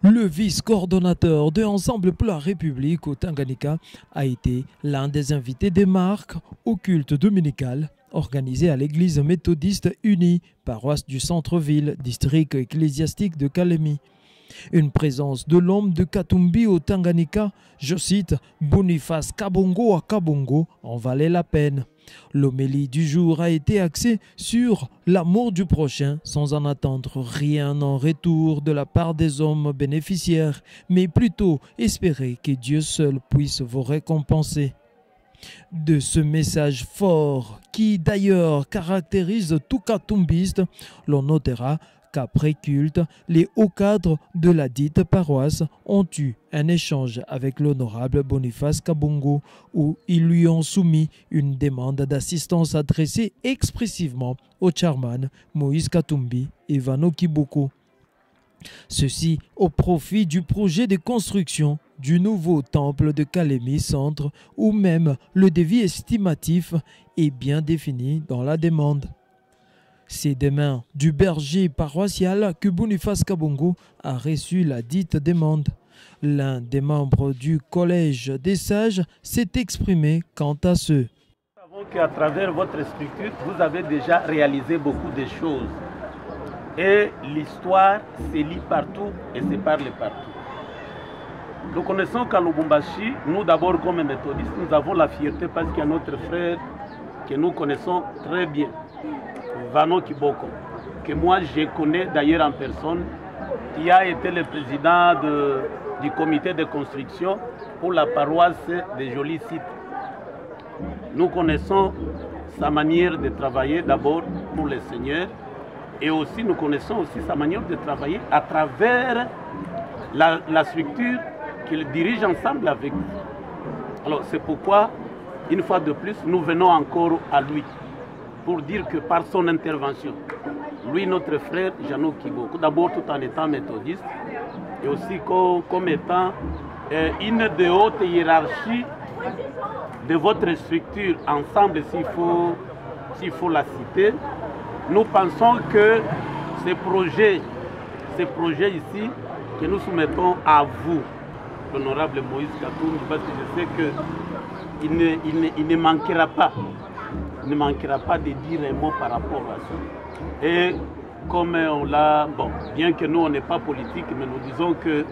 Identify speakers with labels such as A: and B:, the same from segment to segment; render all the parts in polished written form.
A: Le vice-coordonnateur de Ensemble pour la République au Tanganyika a été l'un des invités des marques au culte dominical organisé à l'église méthodiste unie, paroisse du centre-ville, district ecclésiastique de Kalemi. Une présence de l'homme de Katumbi au Tanganyika, je cite, Boniface Kabongo à Kabongo, en valait la peine. L'homélie du jour a été axée sur l'amour du prochain sans en attendre rien en retour de la part des hommes bénéficiaires, mais plutôt espérer que Dieu seul puisse vous récompenser. De ce message fort qui d'ailleurs caractérise tout katumbiste, l'on notera qu'après culte, les hauts cadres de la dite paroisse ont eu un échange avec l'honorable Boniface Kabongo où ils lui ont soumis une demande d'assistance adressée expressivement au chairman Moïse Katumbi et Vano Kiboko. Ceci au profit du projet de construction du nouveau temple de Kalemi Centre où même le devis estimatif est bien défini dans la demande. C'est des mains du berger paroissial que Boniface Kabongo a reçu la dite demande. L'un des membres du collège des sages s'est exprimé quant à ce.
B: Nous savons qu'à travers votre structure, vous avez déjà réalisé beaucoup de choses. Et l'histoire se lit partout et se parle partout. Nous connaissons qu'à Lubumbashi, nous d'abord comme méthodistes, nous avons la fierté parce qu'il y a notre frère que nous connaissons très bien. Vano Kiboko, que moi je connais d'ailleurs en personne, qui a été le président du comité de construction pour la paroisse des Jolis Sites. Nous connaissons sa manière de travailler d'abord pour le Seigneur et aussi nous connaissons aussi sa manière de travailler à travers la structure qu'il dirige ensemble avec nous. Alors c'est pourquoi, une fois de plus, nous venons encore à lui pour dire que par son intervention, lui, notre frère Jano Kiboko, d'abord tout en étant méthodiste, et aussi comme étant une des hautes hiérarchies de votre structure, ensemble s'il faut la citer, nous pensons que ces projets ici, que nous soumettons à vous, l'honorable Moïse Katumbi, parce que je sais qu'il ne manquera pas. Il ne manquera pas de dire un mot par rapport à ça. Et comme on l'a, bon, bien que nous on n'est pas politique, mais nous disons que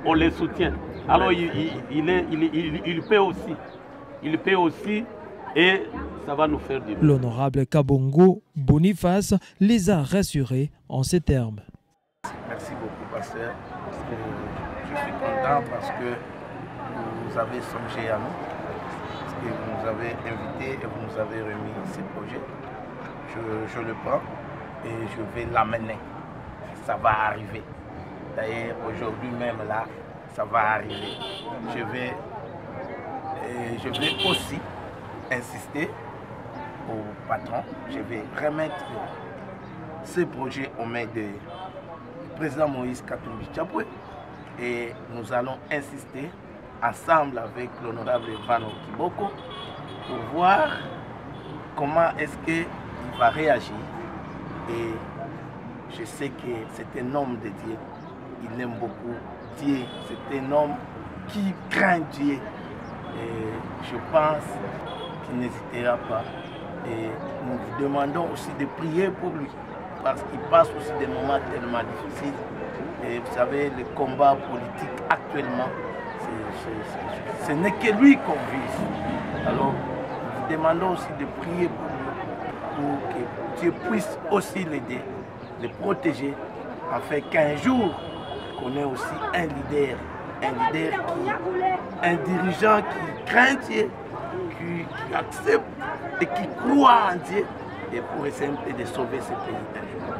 B: on les soutient. Alors il paie aussi et ça va nous faire du bien.
A: L'honorable Kabongo Boniface les a rassurés en ces termes.
C: Merci beaucoup, pasteur. Je suis content parce que vous avez songé à nous. Et vous nous avez invités et vous nous avez remis ces projets. Je le prends et je vais l'amener. Ça va arriver. D'ailleurs, aujourd'hui même là, ça va arriver. Je vais aussi insister au patron. Je vais remettre ces projets aux mains du président Moïse Katumbi Tchaboué et nous allons insister ensemble avec l'honorable Vano Kiboko pour voir comment est-ce qu'il va réagir. Et je sais que c'est un homme de Dieu, il aime beaucoup Dieu, c'est un homme qui craint Dieu. Et je pense qu'il n'hésitera pas. Et nous vous demandons aussi de prier pour lui, parce qu'il passe aussi des moments tellement difficiles. Et vous savez, le combat politique actuellement, ce n'est que lui qu'on vise. Alors, nous vous demandons aussi de prier pour que Dieu puisse aussi l'aider, le protéger, afin qu'un jour, qu'on ait aussi un leader un dirigeant qui craint Dieu, qui accepte et qui croit en Dieu, et pour essayer de sauver ce pays.